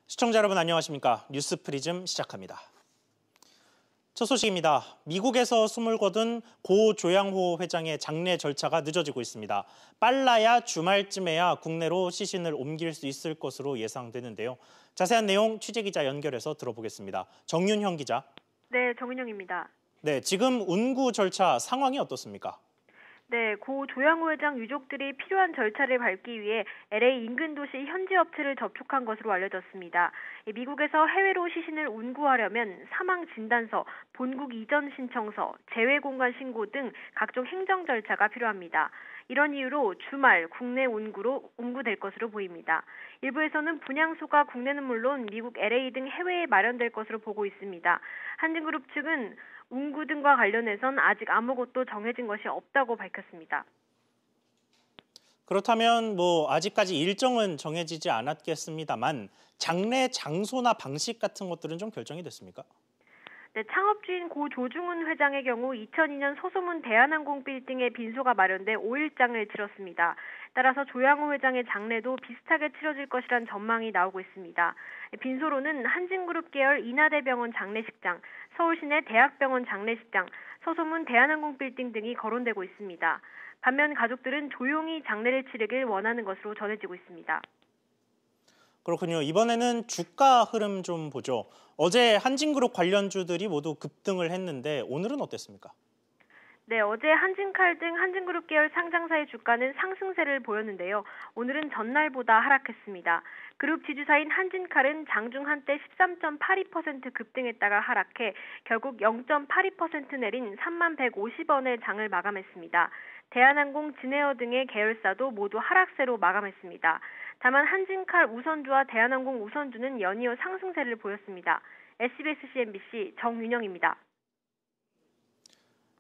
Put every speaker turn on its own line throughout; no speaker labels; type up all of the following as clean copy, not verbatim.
시청자 여러분 안녕하십니까? 뉴스 프리즘 시작합니다. 첫 소식입니다. 미국에서 숨을 거둔 고 조양호 회장의 장례 절차가 늦어지고 있습니다. 빨라야 주말쯤에야 국내로 시신을 옮길 수 있을 것으로 예상되는데요. 자세한 내용 취재기자 연결해서 들어보겠습니다. 정윤형 기자.
네, 정윤형입니다.
네, 지금 운구 절차 상황이 어떻습니까?
네, 고 조양호 회장 유족들이 필요한 절차를 밟기 위해 LA 인근 도시 현지 업체를 접촉한 것으로 알려졌습니다. 미국에서 해외로 시신을 운구하려면 사망 진단서, 본국 이전 신청서, 재외 공간 신고 등 각종 행정 절차가 필요합니다. 이런 이유로 주말 국내 운구로 운구될 것으로 보입니다. 일부에서는 분향소가 국내는 물론 미국 LA 등 해외에 마련될 것으로 보고 있습니다. 한진그룹 측은 운구 등과 관련해선 아직 아무것도 정해진 것이 없다고 밝혔습니다.
그렇다면 아직까지 일정은 정해지지 않았겠습니다만 장례 장소나 방식 같은 것들은 좀 결정이 됐습니까?
네, 창업주인 고 조중훈 회장의 경우 2002년 소소문 대한항공 빌딩에 빈소가 마련돼 5일장을 치렀습니다. 따라서 조양호 회장의 장례도 비슷하게 치러질 것이란 전망이 나오고 있습니다. 빈소로는 한진그룹 계열 인하대병원 장례식장, 서울시내 대학병원 장례식장, 소소문 대한항공 빌딩 등이 거론되고 있습니다. 반면 가족들은 조용히 장례를 치르길 원하는 것으로 전해지고 있습니다.
그렇군요. 이번에는 주가 흐름 좀 보죠. 어제 한진그룹 관련주들이 모두 급등을 했는데 오늘은 어땠습니까?
네, 어제 한진칼 등 한진그룹 계열 상장사의 주가는 상승세를 보였는데요. 오늘은 전날보다 하락했습니다. 그룹 지주사인 한진칼은 장중 한때 13.82% 급등했다가 하락해 결국 0.82% 내린 3150원의 장을 마감했습니다. 대한항공, 진에어 등의 계열사도 모두 하락세로 마감했습니다. 다만 한진칼 우선주와 대한항공 우선주는 연이어 상승세를 보였습니다. SBS CNBC 정윤영입니다.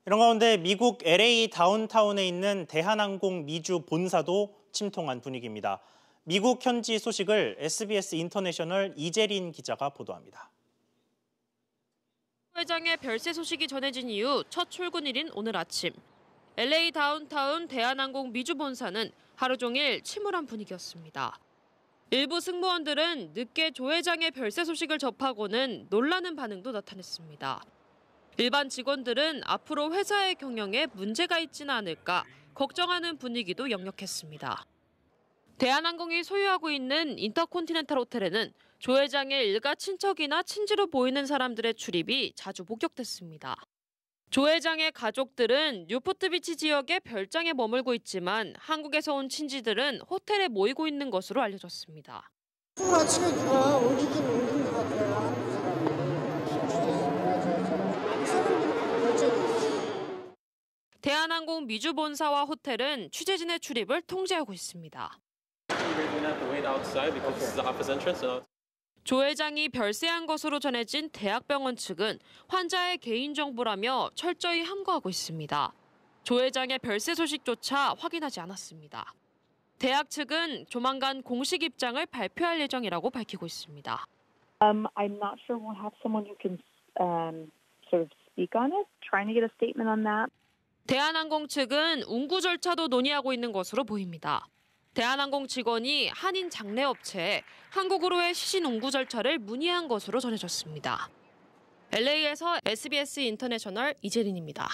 이런 가운데 미국 LA 다운타운에 있는 대한항공 미주 본사도 침통한 분위기입니다. 미국 현지 소식을 SBS 인터내셔널 이재린 기자가 보도합니다.
회장의 별세 소식이 전해진 이후 첫 출근일인 오늘 아침. LA 다운타운 대한항공 미주 본사는 하루 종일 침울한 분위기였습니다. 일부 승무원들은 늦게 조 회장의 별세 소식을 접하고는 놀라는 반응도 나타냈습니다. 일반 직원들은 앞으로 회사의 경영에 문제가 있지는 않을까 걱정하는 분위기도 역력했습니다. 대한항공이 소유하고 있는 인터콘티넨탈 호텔에는 조 회장의 일가 친척이나 친지로 보이는 사람들의 출입이 자주 목격됐습니다. 조 회장의 가족들은 뉴포트비치 지역의 별장에 머물고 있지만 한국에서 온 친지들은 호텔에 모이고 있는 것으로 알려졌습니다.
오늘 아침에 누가 오기긴 오는 것 같아요.
대한항공 미주 본사와 호텔은 취재진의 출입을 통제하고 있습니다. 조 회장이 별세한 것으로 전해진 대학병원 측은 환자의 개인정보라며 철저히 함구하고 있습니다. 조 회장의 별세 소식조차 확인하지 않았습니다. 대학 측은 조만간 공식 입장을 발표할 예정이라고 밝히고 있습니다.
I'm not sure we'll have someone who can sort of speak on it. Trying to get a statement on that.
대한항공 측은 운구 절차도 논의하고 있는 것으로 보입니다. 대한항공 직원이 한인 장례업체에 한국으로의 시신 운구 절차를 문의한 것으로 전해졌습니다. LA에서 SBS 인터내셔널 이재린입니다.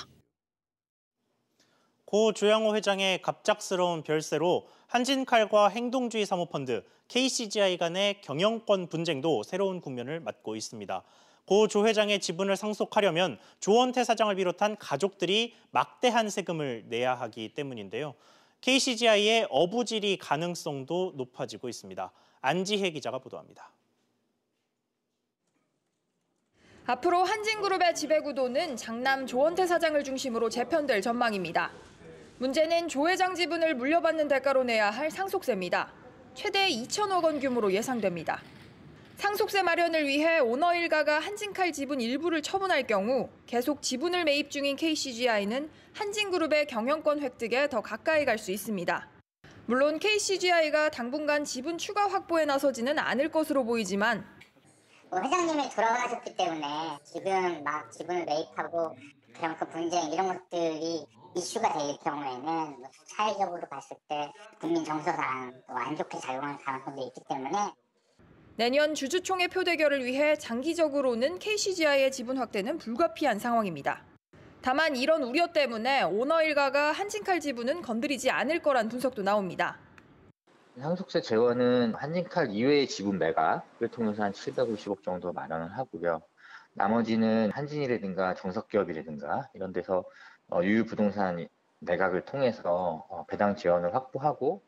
고 조양호 회장의 갑작스러운 별세로 한진칼과 행동주의 사모펀드, KCGI 간의 경영권 분쟁도 새로운 국면을 맞고 있습니다. 고 조 회장의 지분을 상속하려면 조원태 사장을 비롯한 가족들이 막대한 세금을 내야 하기 때문인데요. KCGI의 어부지리 가능성도 높아지고 있습니다. 안지혜 기자가 보도합니다.
앞으로 한진그룹의 지배구도는 장남 조원태 사장을 중심으로 재편될 전망입니다. 문제는 조 회장 지분을 물려받는 대가로 내야 할 상속세입니다. 최대 2천억 원 규모로 예상됩니다. 상속세 마련을 위해 오너 일가가 한진칼 지분 일부를 처분할 경우 계속 지분을 매입 중인 KCGI는 한진그룹의 경영권 획득에 더 가까이 갈 수 있습니다. 물론 KCGI가 당분간 지분 추가 확보에 나서지는 않을 것으로 보이지만
회장님이 돌아가셨기 때문에 지금 막 지분을 매입하고 그런 그 분쟁 이런 것들이 이슈가 될 경우에는 사회적으로 봤을 때 국민 정서상 또 안 좋게 작용할 가능성도 있기 때문에
내년 주주총회 표대결을 위해 장기적으로는 KCGI의 지분 확대는 불가피한 상황입니다. 다만 이런 우려 때문에 오너 일가가 한진칼 지분은 건드리지 않을 거란 분석도 나옵니다.
상속세 재원은 한진칼 이외의 지분 매각을 통해서 한 750억 정도 마련을 하고요. 나머지는 한진이라든가 정석기업이라든가 이런 데서 유유부동산 매각을 통해서 배당 지원을 확보하고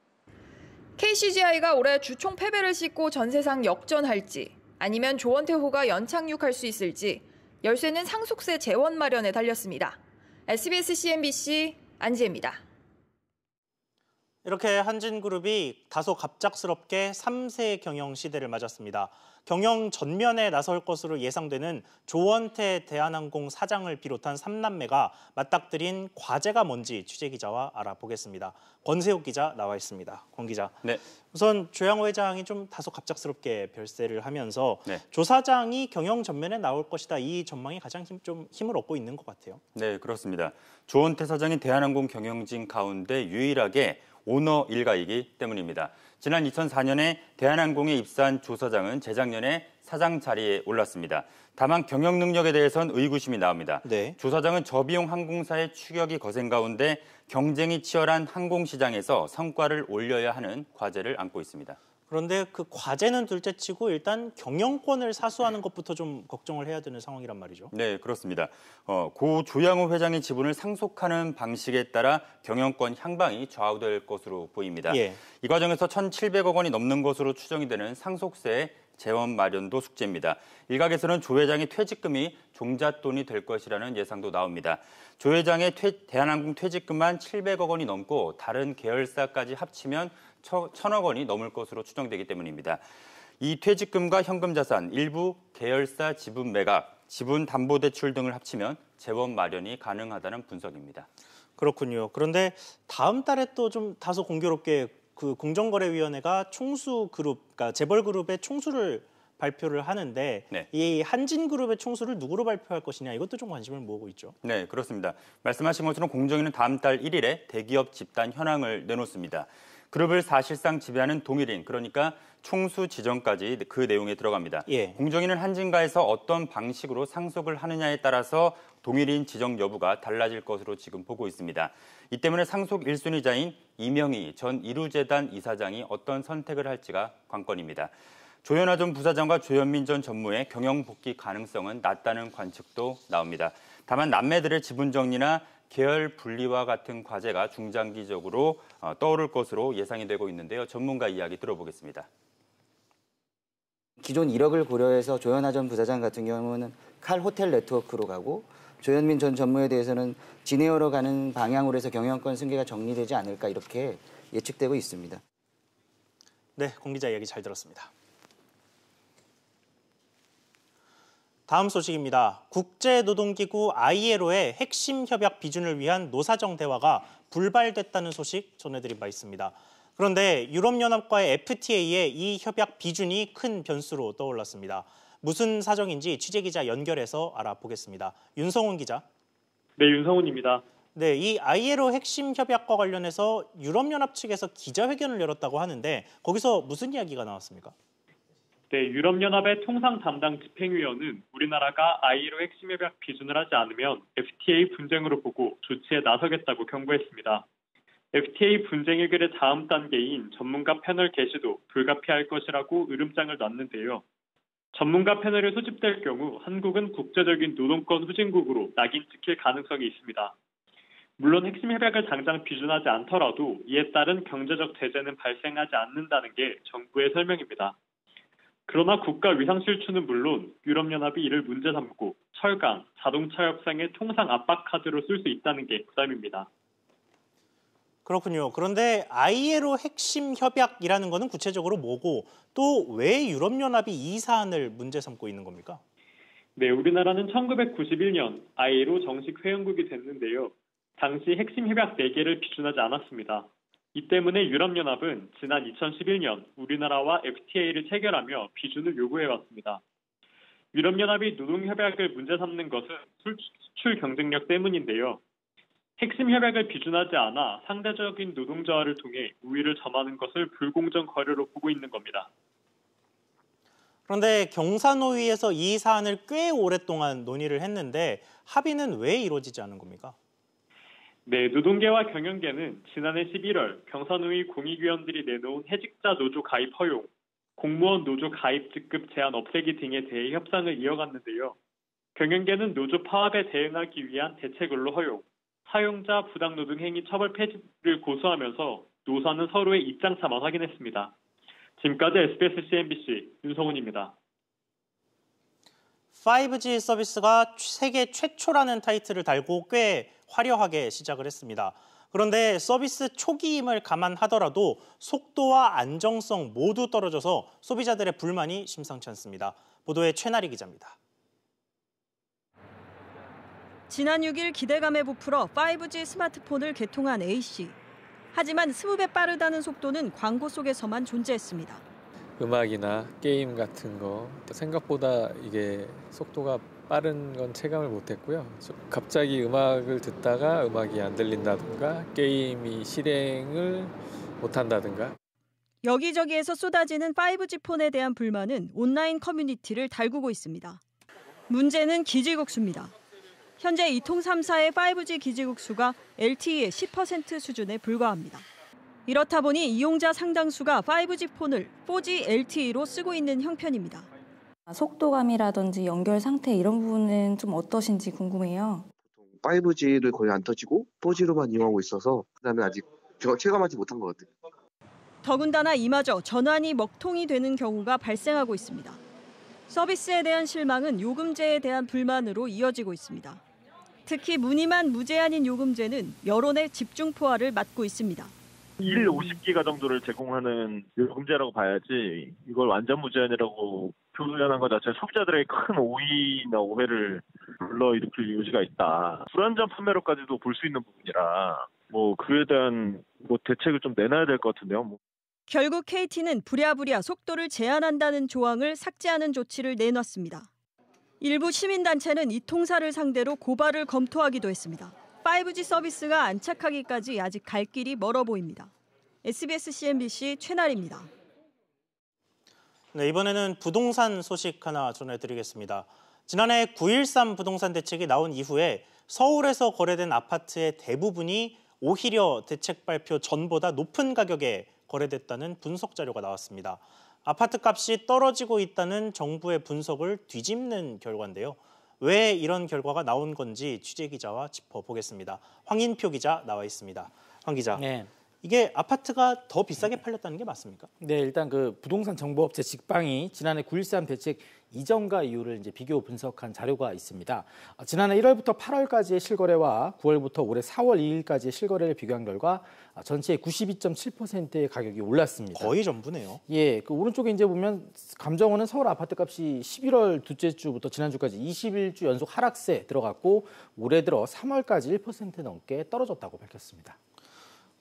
KCGI가 올해 주총 패배를 씻고 전세상 역전할지 아니면 조원태호가 연착륙할 수 있을지 열쇠는 상속세 재원 마련에 달렸습니다. SBS CNBC 안지혜입니다.
이렇게 한진그룹이 다소 갑작스럽게 3세 경영 시대를 맞았습니다. 경영 전면에 나설 것으로 예상되는 조원태 대한항공 사장을 비롯한 3남매가 맞닥뜨린 과제가 뭔지 취재기자와 알아보겠습니다. 권세욱 기자 나와 있습니다. 권 기자.
네.
우선 조양호 회장이 좀 다소 갑작스럽게 별세를 하면서
네.
조 사장이 경영 전면에 나올 것이다. 이 전망이 가장 힘을 얻고 있는 것 같아요.
네, 그렇습니다. 조원태 사장이 대한항공 경영진 가운데 유일하게 오너 일가이기 때문입니다. 지난 2004년에 대한항공에 입사한 조 사장은 재작년에 사장 자리에 올랐습니다. 다만 경영 능력에 대해선 의구심이 나옵니다.
네.
조 사장은 저비용 항공사의 추격이 거센 가운데 경쟁이 치열한 항공시장에서 성과를 올려야 하는 과제를 안고 있습니다.
그런데 그 과제는 둘째치고 일단 경영권을 사수하는 것부터 좀 걱정을 해야 되는 상황이란 말이죠.
네, 그렇습니다. 고 조양호 회장의 지분을 상속하는 방식에 따라 경영권 향방이 좌우될 것으로 보입니다.
예.
이 과정에서 1,700억 원이 넘는 것으로 추정이 되는 상속세 재원 마련도 숙제입니다. 일각에서는 조 회장의 퇴직금이 종잣돈이 될 것이라는 예상도 나옵니다. 조 회장의 대한항공 퇴직금만 700억 원이 넘고 다른 계열사까지 합치면 1,000억 원이 넘을 것으로 추정되기 때문입니다. 이 퇴직금과 현금 자산, 일부 계열사 지분 매각, 지분 담보 대출 등을 합치면 재원 마련이 가능하다는 분석입니다.
그렇군요. 그런데 다음 달에 또 좀 다소 공교롭게 그 공정거래위원회가 총수그룹, 그러니까 재벌그룹의 총수를 발표를 하는데
네.
이 한진그룹의 총수를 누구로 발표할 것이냐 이것도 좀 관심을 모으고 있죠.
네, 그렇습니다. 말씀하신 것처럼 공정위는 다음 달 1일에 대기업 집단 현황을 내놓습니다. 그룹을 사실상 지배하는 동일인, 그러니까 총수 지정까지 그 내용에 들어갑니다.
예.
공정위는 한진가에서 어떤 방식으로 상속을 하느냐에 따라서 동일인 지정 여부가 달라질 것으로 지금 보고 있습니다. 이 때문에 상속 1순위자인 이명희 전 이루재단 이사장이 어떤 선택을 할지가 관건입니다. 조현아 전 부사장과 조현민 전 전무의 경영 복귀 가능성은 낮다는 관측도 나옵니다. 다만 남매들의 지분 정리나 계열 분리와 같은 과제가 중장기적으로 떠오를 것으로 예상이 되고 있는데요. 전문가 이야기 들어보겠습니다.
기존 1억을 고려해서 조현아 전 부사장 같은 경우는 칼 호텔 네트워크로 가고 조현민 전 전무에 대해서는 진에어로 가는 방향으로 해서 경영권 승계가 정리되지 않을까 이렇게 예측되고 있습니다.
네, 공 기자 이야기 잘 들었습니다. 다음 소식입니다. 국제노동기구 ILO의 핵심 협약 비준을 위한 노사정 대화가 불발됐다는 소식 전해드린 바 있습니다. 그런데 유럽연합과의 FTA의 이 협약 비준이 큰 변수로 떠올랐습니다. 무슨 사정인지 취재기자 연결해서 알아보겠습니다. 윤성훈 기자.
네, 윤성훈입니다.
네, 이 ILO 핵심 협약과 관련해서 유럽연합 측에서 기자회견을 열었다고 하는데 거기서 무슨 이야기가 나왔습니까?
네, 유럽연합의 통상 담당 집행위원은 우리나라가 ILO 핵심 협약 비준을 하지 않으면 FTA 분쟁으로 보고 조치에 나서겠다고 경고했습니다. FTA 분쟁 해결의 다음 단계인 전문가 패널 개시도 불가피할 것이라고 으름장을 놨는데요. 전문가 패널에 소집될 경우 한국은 국제적인 노동권 후진국으로 낙인 찍힐 가능성이 있습니다. 물론 핵심 협약을 당장 비준하지 않더라도 이에 따른 경제적 제재는 발생하지 않는다는 게 정부의 설명입니다. 그러나 국가 위상 실추는 물론 유럽연합이 이를 문제 삼고 철강, 자동차 협상의 통상 압박 카드로 쓸 수 있다는 게 부담입니다.
그렇군요. 그런데 ILO 핵심 협약이라는 것은 구체적으로 뭐고 또 왜 유럽연합이 이 사안을 문제 삼고 있는 겁니까?
네, 우리나라는 1991년 ILO 정식 회원국이 됐는데요. 당시 핵심 협약 4개를 비준하지 않았습니다. 이 때문에 유럽연합은 지난 2011년 우리나라와 FTA를 체결하며 비준을 요구해왔습니다. 유럽연합이 노동협약을 문제 삼는 것은 수출 경쟁력 때문인데요. 핵심 협약을 비준하지 않아 상대적인 노동조화를 통해 우위를 점하는 것을 불공정 거래로 보고 있는 겁니다.
그런데 경사노위에서 이 사안을 꽤 오랫동안 논의를 했는데 합의는 왜 이루어지지 않은 겁니까?
네, 노동계와 경영계는 지난해 11월 경사노위 공익위원들이 내놓은 해직자 노조 가입 허용, 공무원 노조 가입 직급 제한 없애기 등에 대해 협상을 이어갔는데요. 경영계는 노조 파업에 대응하기 위한 대책으로 허용, 사용자 부당노동 행위 처벌 폐지를 고수하면서 노사는 서로의 입장차만 확인했습니다. 지금까지 SBS CNBC 윤성훈입니다.
5G 서비스가 세계 최초라는 타이틀을 달고 꽤 화려하게 시작을 했습니다. 그런데 서비스 초기임을 감안하더라도 속도와 안정성 모두 떨어져서 소비자들의 불만이 심상치 않습니다. 보도에 최나리 기자입니다.
지난 6일 기대감에 부풀어 5G 스마트폰을 개통한 AC. 하지만 20배 빠르다는 속도는 광고 속에서만 존재했습니다.
음악이나 게임 같은 거 생각보다 이게 속도가 빠른 건 체감을 못했고요. 갑자기 음악을 듣다가 음악이 안 들린다든가 게임이 실행을 못한다든가.
여기저기에서 쏟아지는 5G 폰에 대한 불만은 온라인 커뮤니티를 달구고 있습니다. 문제는 기지국수입니다. 현재 2통 3사의 5G 기지국수가 LTE의 10% 수준에 불과합니다. 이렇다 보니 이용자 상당수가 5G 폰을 4G LTE로 쓰고 있는 형편입니다.
속도감이라든지 연결 상태 이런 부분은 좀 어떠신지 궁금해요.
5G를 거의 안 터지고 4G로만 이용하고 있어서 그다음에 아직 제가 체감하지 못한 것 같아요.
더군다나 이마저 전환이 먹통이 되는 경우가 발생하고 있습니다. 서비스에 대한 실망은 요금제에 대한 불만으로 이어지고 있습니다. 특히 무늬만 무제한인 요금제는 여론의 집중포화를 맞고 있습니다.
1 50기가 정도를 제공하는 요금제라고 봐야지 이걸 완전 무제한이라고 표현한 것 자체는 소비자들에게 큰 오해나 오해를 불러일으킬 여지가 있다. 불안전 판매로까지도 볼 수 있는 부분이라 그에 대한 대책을 좀 내놔야 될 것 같은데요.
결국 KT는 부랴부랴 속도를 제한한다는 조항을 삭제하는 조치를 내놨습니다. 일부 시민단체는 이 통사를 상대로 고발을 검토하기도 했습니다. 5G 서비스가 안착하기까지 아직 갈 길이 멀어 보입니다. SBS CNBC 최나리입니다.
네, 이번에는 부동산 소식 하나 전해드리겠습니다. 지난해 9.13 부동산 대책이 나온 이후에 서울에서 거래된 아파트의 대부분이 오히려 대책 발표 전보다 높은 가격에 거래됐다는 분석 자료가 나왔습니다. 아파트 값이 떨어지고 있다는 정부의 분석을 뒤집는 결과인데요. 왜 이런 결과가 나온 건지 취재 기자와 짚어보겠습니다. 황인표 기자 나와 있습니다. 황 기자,
네.
이게 아파트가 더 비싸게 팔렸다는 게 맞습니까?
네, 일단 그 부동산 정보업체 직방이 지난해 9.13 대책 이전과 이후를 이제 비교 분석한 자료가 있습니다. 지난해 1월부터 8월까지의 실거래와 9월부터 올해 4월 2일까지의 실거래를 비교한 결과 전체의 92.7%의 가격이 올랐습니다.
거의 전부네요.
예, 그 오른쪽에 이제 보면 감정원은 서울 아파트값이 11월 둘째 주부터 지난주까지 21주 연속 하락세 들어갔고 올해 들어 3월까지 1% 넘게 떨어졌다고 밝혔습니다.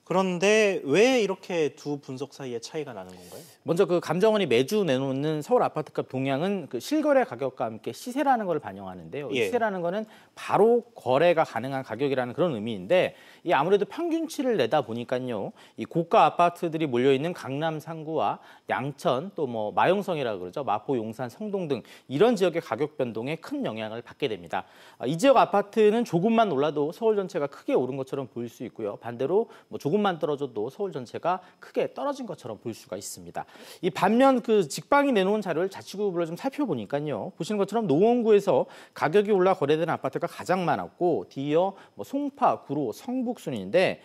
그런데 왜 이렇게 두 분석 사이에 차이가 나는 건가요?
먼저 그 감정원이 매주 내놓는 서울 아파트값 동향은 그 실거래 가격과 함께 시세라는 걸 반영하는데요.
예.
시세라는 거는 바로 거래가 가능한 가격이라는 그런 의미인데 이 아무래도 평균치를 내다 보니까요. 이 고가 아파트들이 몰려 있는 강남 상구와 양천 또 마용성이라고 그러죠. 마포, 용산, 성동 등 이런 지역의 가격 변동에 큰 영향을 받게 됩니다. 이 지역 아파트는 조금만 올라도 서울 전체가 크게 오른 것처럼 보일 수 있고요. 반대로 조금만 떨어져도 서울 전체가 크게 떨어진 것처럼 보일 수가 있습니다. 이 반면 그 직방이 내놓은 자료를 자치구별로 좀 살펴보니까요. 보시는 것처럼 노원구에서 가격이 올라 거래되는 아파트가 가장 많았고 뒤이어 송파, 구로, 성북 순인데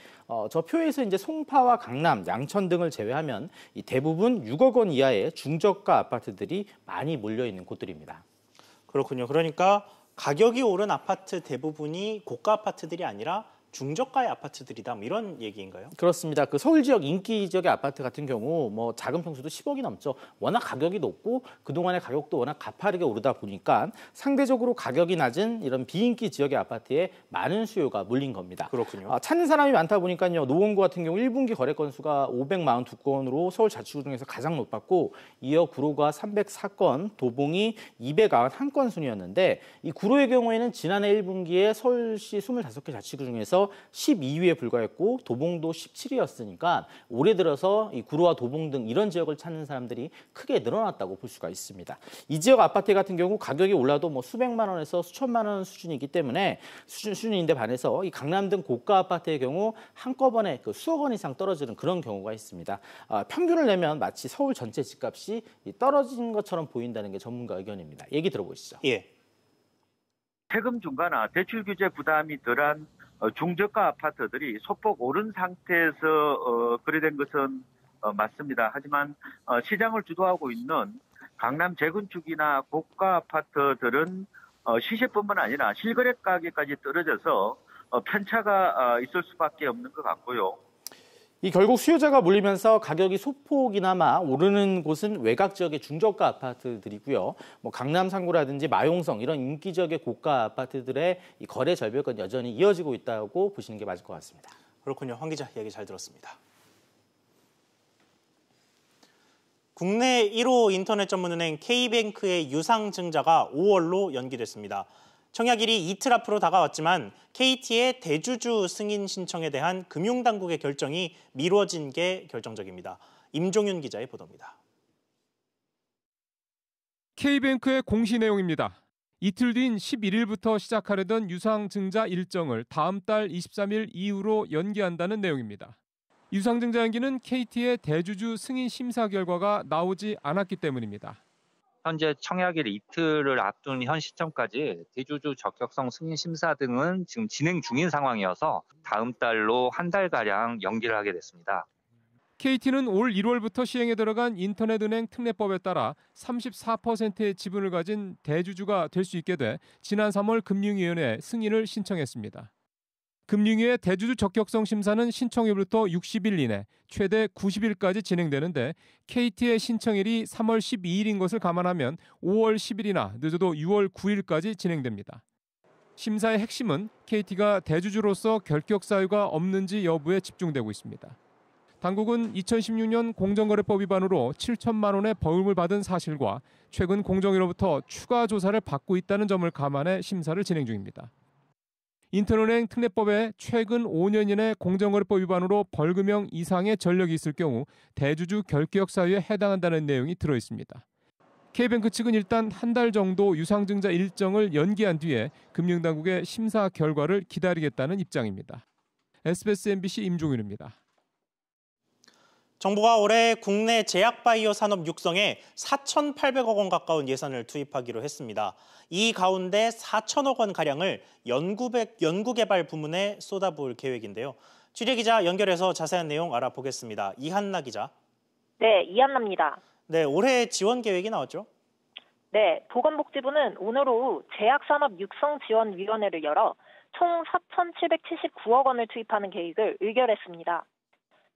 저 표에서 이제 송파와 강남, 양천 등을 제외하면 이 대부분 6억 원 이하의 중저가 아파트들이 많이 몰려 있는 곳들입니다.
그렇군요. 그러니까 가격이 오른 아파트 대부분이 고가 아파트들이 아니라 중저가의 아파트들이다 이런 얘기인가요?
그렇습니다. 그 서울 지역 인기 지역의 아파트 같은 경우 작은 평수도 10억이 넘죠. 워낙 가격이 높고 그동안의 가격도 워낙 가파르게 오르다 보니까 상대적으로 가격이 낮은 이런 비인기 지역의 아파트에 많은 수요가 몰린 겁니다.
그렇군요.
찾는 사람이 많다 보니까요. 노원구 같은 경우 1분기 거래 건수가 542건으로 서울 자치구 중에서 가장 높았고 이어 구로가 304건, 도봉이 291건 순이었는데 이 구로의 경우에는 지난해 1분기에 서울시 25개 자치구 중에서 들어서 12위에 불과했고 도봉도 17위였으니까 올해 들어서 이 구로와 도봉 등 이런 지역을 찾는 사람들이 크게 늘어났다고 볼 수가 있습니다. 이 지역 아파트 같은 경우 가격이 올라도 뭐 수백만 원에서 수천만 원 수준이기 때문에 수준인데 반해서 이 강남 등 고가 아파트의 경우 한꺼번에 그 수억 원 이상 떨어지는 그런 경우가 있습니다. 평균을 내면 마치 서울 전체 집값이 떨어진 것처럼 보인다는 게 전문가 의견입니다. 얘기 들어보시죠.
예.
세금 중과나 대출 규제 부담이 덜한 중저가 아파트들이 소폭 오른 상태에서 거래된 것은 맞습니다. 하지만 시장을 주도하고 있는 강남 재건축이나 고가 아파트들은 시세뿐만 아니라 실거래 가격까지 떨어져서 편차가 있을 수밖에 없는 것 같고요.
이 결국 수요자가 몰리면서 가격이 소폭이나마 오르는 곳은 외곽 지역의 중저가 아파트들이고요. 뭐 강남 상구라든지 마용성 이런 인기 지역의 고가 아파트들의 이 거래 절벽은 여전히 이어지고 있다고 보시는 게 맞을 것 같습니다.
그렇군요. 황 기자 이야기 잘 들었습니다. 국내 1호 인터넷 전문은행 K뱅크의 유상증자가 5월로 연기됐습니다. 청약일이 이틀 앞으로 다가왔지만 KT의 대주주 승인 신청에 대한 금융당국의 결정이 미뤄진 게 결정적입니다. 임종윤 기자의 보도입니다.
K뱅크의 공시 내용입니다. 이틀 뒤인 11일부터 시작하려던 유상증자 일정을 다음 달 23일 이후로 연기한다는 내용입니다. 유상증자 연기는 KT의 대주주 승인 심사 결과가 나오지 않았기 때문입니다.
현재 청약일 이틀을 앞둔 현 시점까지 대주주 적격성 승인 심사 등은 지금 진행 중인 상황이어서 다음 달로 한 달가량 연기를 하게 됐습니다.
KT는 올 1월부터 시행에 들어간 인터넷은행 특례법에 따라 34%의 지분을 가진 대주주가 될 수 있게 돼 지난 3월 금융위원회에 승인을 신청했습니다. 금융위의 대주주 적격성 심사는 신청일부터 60일 이내, 최대 90일까지 진행되는데 KT의 신청일이 3월 12일인 것을 감안하면 5월 10일이나 늦어도 6월 9일까지 진행됩니다. 심사의 핵심은 KT가 대주주로서 결격 사유가 없는지 여부에 집중되고 있습니다. 당국은 2016년 공정거래법 위반으로 7천만 원의 벌금을 받은 사실과 최근 공정위로부터 추가 조사를 받고 있다는 점을 감안해 심사를 진행 중입니다. 인터넷은행 특례법에 최근 5년 이내 공정거래법 위반으로 벌금형 이상의 전력이 있을 경우 대주주 결격 사유에 해당한다는 내용이 들어 있습니다. K뱅크 측은 일단 한 달 정도 유상증자 일정을 연기한 뒤에 금융당국의 심사 결과를 기다리겠다는 입장입니다. SBS MBC 임종윤입니다.
정부가 올해 국내 제약바이오 산업 육성에 4,800억 원 가까운 예산을 투입하기로 했습니다. 이 가운데 4천억 원 가량을 연구개발 부문에 쏟아부을 계획인데요. 취재기자 연결해서 자세한 내용 알아보겠습니다. 이한나 기자.
네, 이한나입니다.
네, 올해 지원 계획이 나왔죠?
네, 보건복지부는 오늘 오후 제약산업육성지원위원회를 열어 총 4,779억 원을 투입하는 계획을 의결했습니다.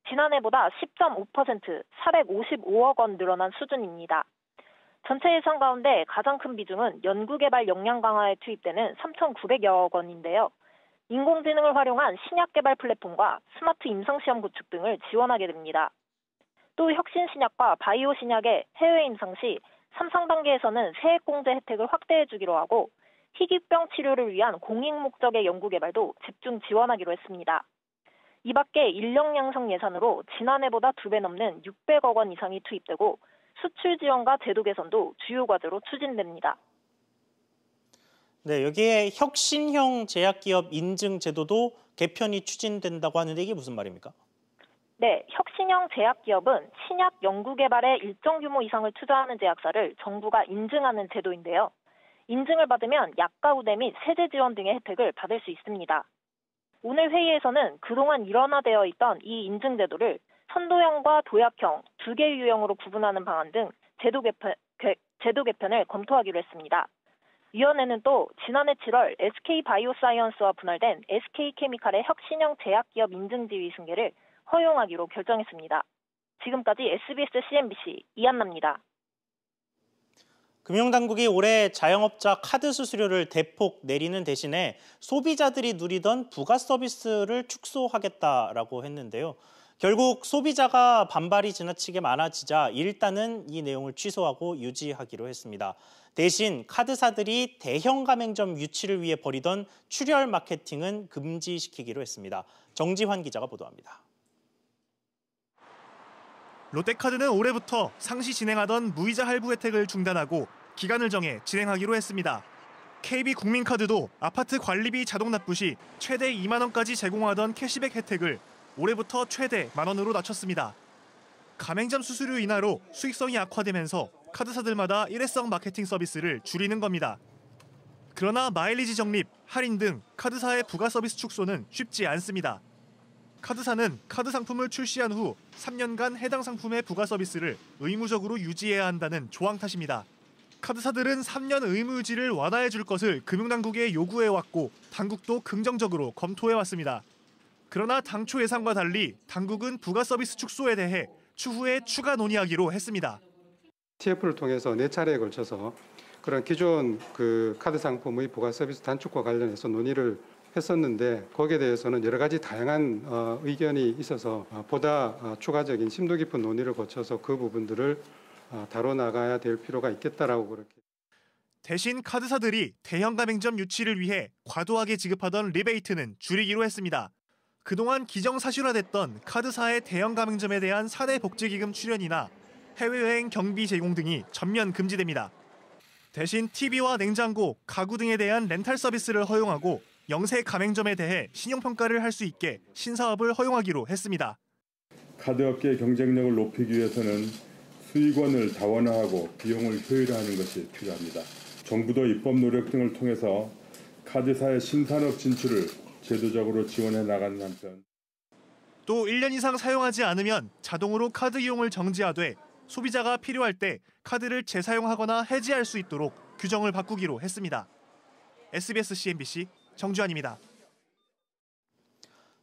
지난해보다 10.5%, 455억 원 늘어난 수준입니다. 전체 예산 가운데 가장 큰 비중은 연구개발 역량 강화에 투입되는 3,900여억 원인데요. 인공지능을 활용한 신약 개발 플랫폼과 스마트 임상시험 구축 등을 지원하게 됩니다. 또 혁신신약과 바이오 신약의 해외 임상 시 3상 단계에서는 세액공제 혜택을 확대해 주기로 하고 희귀병 치료를 위한 공익 목적의 연구개발도 집중 지원하기로 했습니다. 이 밖에 인력 양성 예산으로 지난해보다 2배 넘는 600억 원 이상이 투입되고 수출 지원과 제도 개선도 주요 과제로 추진됩니다.
네, 여기에 혁신형 제약기업 인증 제도도 개편이 추진된다고 하는데 이게 무슨 말입니까?
네, 혁신형 제약기업은 신약 연구개발에 일정 규모 이상을 투자하는 제약사를 정부가 인증하는 제도인데요. 인증을 받으면 약가 우대 및 세제 지원 등의 혜택을 받을 수 있습니다. 오늘 회의에서는 그동안 일원화되어 있던 이 인증 제도를 선도형과 도약형 두 개 유형으로 구분하는 방안 등 제도 개편을 검토하기로 했습니다. 위원회는 또 지난해 7월 SK바이오사이언스와 분할된 SK케미칼의 혁신형 제약기업 인증 지위 승계를 허용하기로 결정했습니다. 지금까지 SBS CNBC 이한나입니다.
금융당국이 올해 자영업자 카드 수수료를 대폭 내리는 대신에 소비자들이 누리던 부가 서비스를 축소하겠다라고 했는데요. 결국 소비자가 반발이 지나치게 많아지자 일단은 이 내용을 취소하고 유지하기로 했습니다. 대신 카드사들이 대형 가맹점 유치를 위해 벌이던 출혈 마케팅은 금지시키기로 했습니다. 정지환 기자가 보도합니다.
롯데카드는 올해부터 상시 진행하던 무이자 할부 혜택을 중단하고 기간을 정해 진행하기로 했습니다. KB국민카드도 아파트 관리비 자동 납부 시 최대 2만 원까지 제공하던 캐시백 혜택을 올해부터 최대 1만 원으로 낮췄습니다. 가맹점 수수료 인하로 수익성이 악화되면서 카드사들마다 일회성 마케팅 서비스를 줄이는 겁니다. 그러나 마일리지 적립, 할인 등 카드사의 부가 서비스 축소는 쉽지 않습니다. 카드사는 카드 상품을 출시한 후 3년간 해당 상품의 부가 서비스를 의무적으로 유지해야 한다는 조항 탓입니다. 카드사들은 3년 의무 유지를 완화해 줄 것을 금융당국에 요구해왔고 당국도 긍정적으로 검토해왔습니다. 그러나 당초 예상과 달리 당국은 부가 서비스 축소에 대해 추후에 추가 논의하기로 했습니다.
TF를 통해서 4차례에 걸쳐서 그런 기존 카드 상품의 부가 서비스 단축과 관련해서 논의를 했었는데 거기에 대해서는 여러 가지 다양한 의견이 있어서 보다 추가적인 심도 깊은 논의를 거쳐서 그 부분들을 다뤄나가야 될 필요가 있겠다라고 그렇게.
대신 카드사들이 대형 가맹점 유치를 위해 과도하게 지급하던 리베이트는 줄이기로 했습니다. 그동안 기정사실화됐던 카드사의 대형 가맹점에 대한 사내복지기금 출연이나 해외여행 경비 제공 등이 전면 금지됩니다. 대신 TV와 냉장고, 가구 등에 대한 렌탈 서비스를 허용하고 영세 가맹점에 대해 신용평가를 할 수 있게 신사업을 허용하기로 했습니다.
카드업계의 경쟁력을 높이기 위해서는 수익원을 다원화하고 비용을 효율화하는 것이 필요합니다. 정부도 입법 노력 등을 통해서 카드사의 신산업 진출을 제도적으로 지원해 나가는 한편
또 1년 이상 사용하지 않으면 자동으로 카드 이용을 정지하되 소비자가 필요할 때 카드를 재사용하거나 해지할 수 있도록 규정을 바꾸기로 했습니다. SBS CNBC 정주환입니다.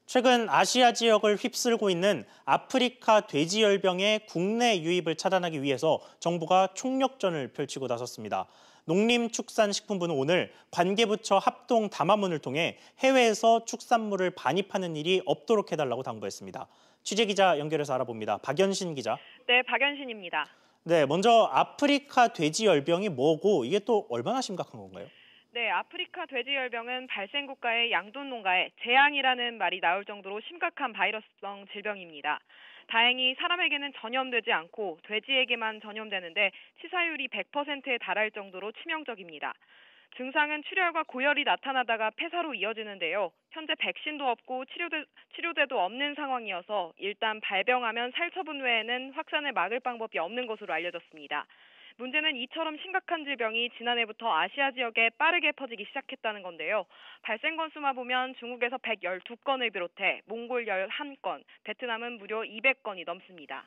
최근 아시아 지역을 휩쓸고 있는 아프리카 돼지열병의 국내 유입을 차단하기 위해서 정부가 총력전을 펼치고 나섰습니다. 농림축산식품부는 오늘 관계부처 합동 담화문을 통해 해외에서 축산물을 반입하는 일이 없도록 해달라고 당부했습니다. 취재기자 연결해서 알아봅니다. 박연신 기자.
네, 박연신입니다.
네, 먼저 아프리카 돼지열병이 뭐고 이게 또 얼마나 심각한 건가요?
네, 아프리카 돼지열병은 발생 국가의 양돈 농가에 재앙이라는 말이 나올 정도로 심각한 바이러스성 질병입니다. 다행히 사람에게는 전염되지 않고 돼지에게만 전염되는데 치사율이 100%에 달할 정도로 치명적입니다. 증상은 출혈과 고열이 나타나다가 폐사로 이어지는데요. 현재 백신도 없고 치료제도 없는 상황이어서 일단 발병하면 살처분 외에는 확산을 막을 방법이 없는 것으로 알려졌습니다. 문제는 이처럼 심각한 질병이 지난해부터 아시아 지역에 빠르게 퍼지기 시작했다는 건데요. 발생 건수만 보면 중국에서 112건을 비롯해 몽골 11건, 베트남은 무려 200건이 넘습니다.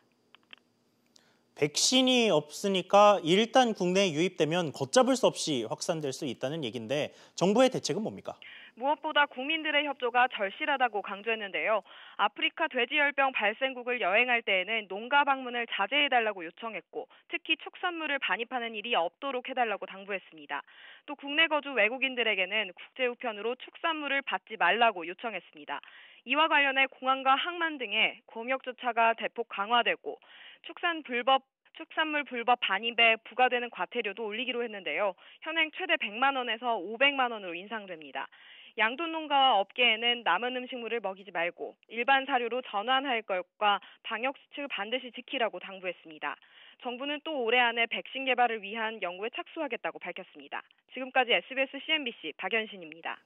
백신이 없으니까 일단 국내에 유입되면 걷잡을 수 없이 확산될 수 있다는 얘기인데 정부의 대책은 뭡니까?
무엇보다 국민들의 협조가 절실하다고 강조했는데요. 아프리카 돼지열병 발생국을 여행할 때에는 농가 방문을 자제해달라고 요청했고 특히 축산물을 반입하는 일이 없도록 해달라고 당부했습니다. 또 국내 거주 외국인들에게는 국제우편으로 축산물을 받지 말라고 요청했습니다. 이와 관련해 공항과 항만 등의 검역조차가 대폭 강화되고 축산물 불법 반입에 부과되는 과태료도 올리기로 했는데요. 현행 최대 100만 원에서 500만 원으로 인상됩니다. 양돈 농가와 업계에는 남은 음식물을 먹이지 말고 일반 사료로 전환할 것과 방역 수칙을 반드시 지키라고 당부했습니다. 정부는 또 올해 안에 백신 개발을 위한 연구에 착수하겠다고 밝혔습니다. 지금까지 SBS CNBC 박연신입니다.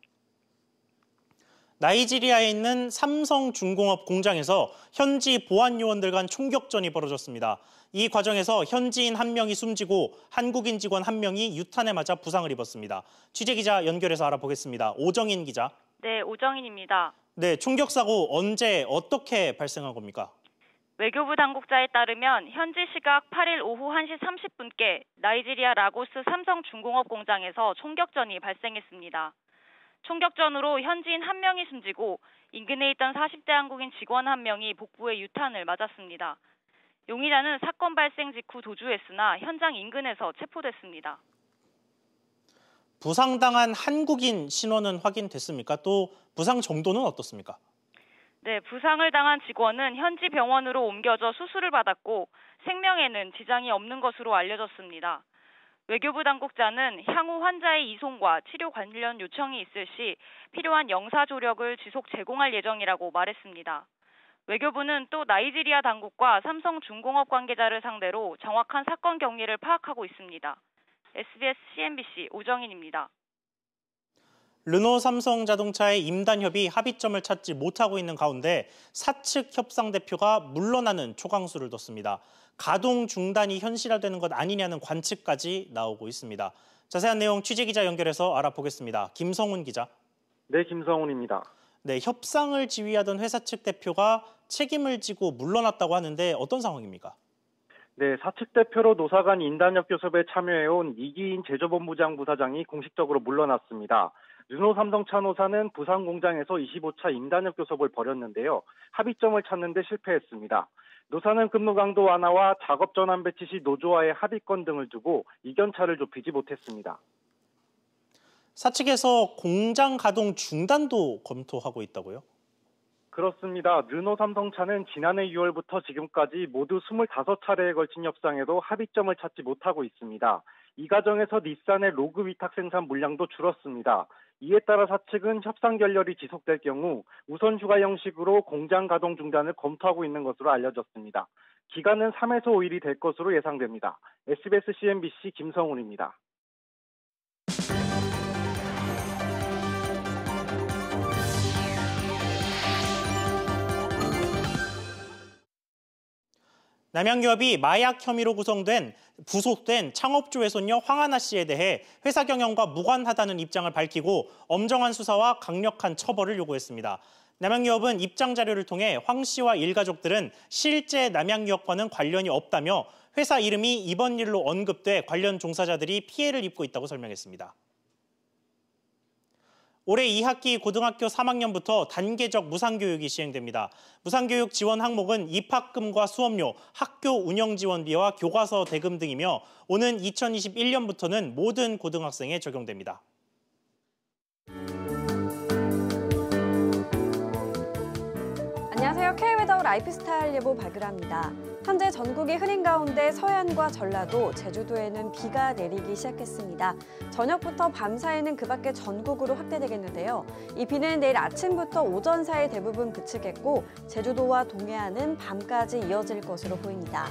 나이지리아에 있는 삼성중공업 공장에서 현지 보안요원들 간 총격전이 벌어졌습니다. 이 과정에서 현지인 1명이 숨지고 한국인 직원 1명이 유탄에 맞아 부상을 입었습니다. 취재기자 연결해서 알아보겠습니다. 오정인 기자.
네, 오정인입니다.
네, 총격 사고 언제 어떻게 발생한 겁니까?
외교부 당국자에 따르면 현지 시각 8일 오후 1시 30분께 나이지리아 라고스 삼성중공업 공장에서 총격전이 발생했습니다. 총격전으로 현지인 1명이 숨지고 인근에 있던 40대 한국인 직원 1명이 복부에 유탄을 맞았습니다. 용의자는 사건 발생 직후 도주했으나 현장 인근에서 체포됐습니다.
부상당한 한국인 신원은 확인됐습니까? 또 부상 정도는 어떻습니까?
네, 부상을 당한 직원은 현지 병원으로 옮겨져 수술을 받았고 생명에는 지장이 없는 것으로 알려졌습니다. 외교부 당국자는 향후 환자의 이송과 치료 관련 요청이 있을 시 필요한 영사 조력을 지속 제공할 예정이라고 말했습니다. 외교부는 또 나이지리아 당국과 삼성중공업 관계자를 상대로 정확한 사건 경위를 파악하고 있습니다. SBS CNBC 오정인입니다.
르노 삼성자동차의 임단협이 합의점을 찾지 못하고 있는 가운데 사측 협상 대표가 물러나는 초강수를 뒀습니다. 가동 중단이 현실화되는 것 아니냐는 관측까지 나오고 있습니다. 자세한 내용 취재기자 연결해서 알아보겠습니다. 김성훈 기자.
네, 김성훈입니다.
네, 협상을 지휘하던 회사 측 대표가 책임을 지고 물러났다고 하는데 어떤 상황입니까?
네, 사측 대표로 노사 간 인단협 교섭에 참여해온 이기인 제조본부장 부사장이 공식적으로 물러났습니다. 르노 삼성차 노사는 부산 공장에서 25차 인단협 교섭을 벌였는데요. 합의점을 찾는 데 실패했습니다. 노사는 근무 강도 완화와 작업 전환 배치 시 노조와의 합의권 등을 두고 이견차를 좁히지 못했습니다.
사측에서 공장 가동 중단도 검토하고 있다고요?
그렇습니다. 르노 삼성차는 지난해 6월부터 지금까지 모두 25차례에 걸친 협상에도 합의점을 찾지 못하고 있습니다. 이 과정에서 닛산의 로그 위탁 생산 물량도 줄었습니다. 이에 따라 사측은 협상 결렬이 지속될 경우 우선 휴가 형식으로 공장 가동 중단을 검토하고 있는 것으로 알려졌습니다. 기간은 3에서 5일이 될 것으로 예상됩니다. SBS CNBC 김성훈입니다.
남양유업이 마약 혐의로 부속된 창업주의 손녀 황하나 씨에 대해 회사 경영과 무관하다는 입장을 밝히고 엄정한 수사와 강력한 처벌을 요구했습니다. 남양유업은 입장 자료를 통해 황 씨와 일가족들은 실제 남양유업과는 관련이 없다며 회사 이름이 이번 일로 언급돼 관련 종사자들이 피해를 입고 있다고 설명했습니다. 올해 2학기 고등학교 3학년부터 단계적 무상교육이 시행됩니다. 무상교육 지원 항목은 입학금과 수업료, 학교 운영지원비와 교과서 대금 등이며 오는 2021년부터는 모든 고등학생에 적용됩니다.
안녕하세요. K웨더 라이프스타일 예보 발표합니다. 현재 전국이 흐린 가운데 서해안과 전라도, 제주도에는 비가 내리기 시작했습니다. 저녁부터 밤 사이는 그 밖에 전국으로 확대되겠는데요. 이 비는 내일 아침부터 오전 사이 대부분 그치겠고 제주도와 동해안은 밤까지 이어질 것으로 보입니다.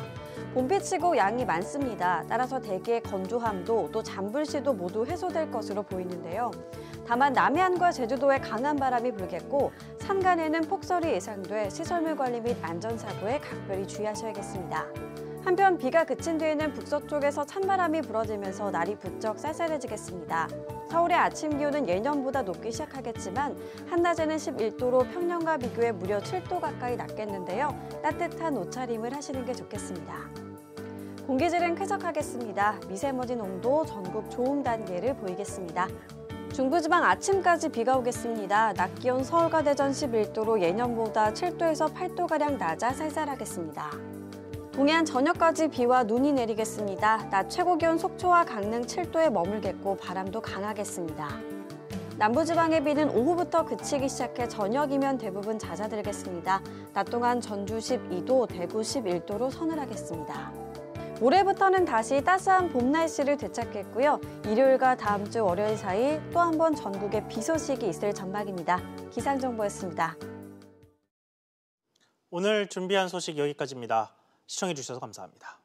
봄비치고 양이 많습니다. 따라서 대기의 건조함도 또 잔불시도 모두 해소될 것으로 보이는데요. 다만 남해안과 제주도에 강한 바람이 불겠고 산간에는 폭설이 예상돼 시설물 관리 및 안전사고에 각별히 주의하셔야겠습니다. 한편 비가 그친 뒤에는 북서쪽에서 찬바람이 불어지면서 날이 부쩍 쌀쌀해지겠습니다. 서울의 아침 기온은 예년보다 높기 시작하겠지만 한낮에는 11도로 평년과 비교해 무려 7도 가까이 낮겠는데요. 따뜻한 옷차림을 하시는 게 좋겠습니다. 공기질은 쾌적하겠습니다. 미세먼지 농도 전국 좋음 단계를 보이겠습니다. 중부지방 아침까지 비가 오겠습니다. 낮 기온 서울과 대전 11도로 예년보다 7도에서 8도가량 낮아 쌀쌀하겠습니다. 동해안 저녁까지 비와 눈이 내리겠습니다. 낮 최고 기온 속초와 강릉 7도에 머물겠고 바람도 강하겠습니다. 남부지방의 비는 오후부터 그치기 시작해 저녁이면 대부분 잦아들겠습니다. 낮 동안 전주 12도, 대구 11도로 서늘하겠습니다. 모레부터는 다시 따스한 봄 날씨를 되찾겠고요. 일요일과 다음 주 월요일 사이 또 한 번 전국에 비 소식이 있을 전망입니다. 기상정보였습니다.
오늘 준비한 소식 여기까지입니다. 시청해주셔서 감사합니다.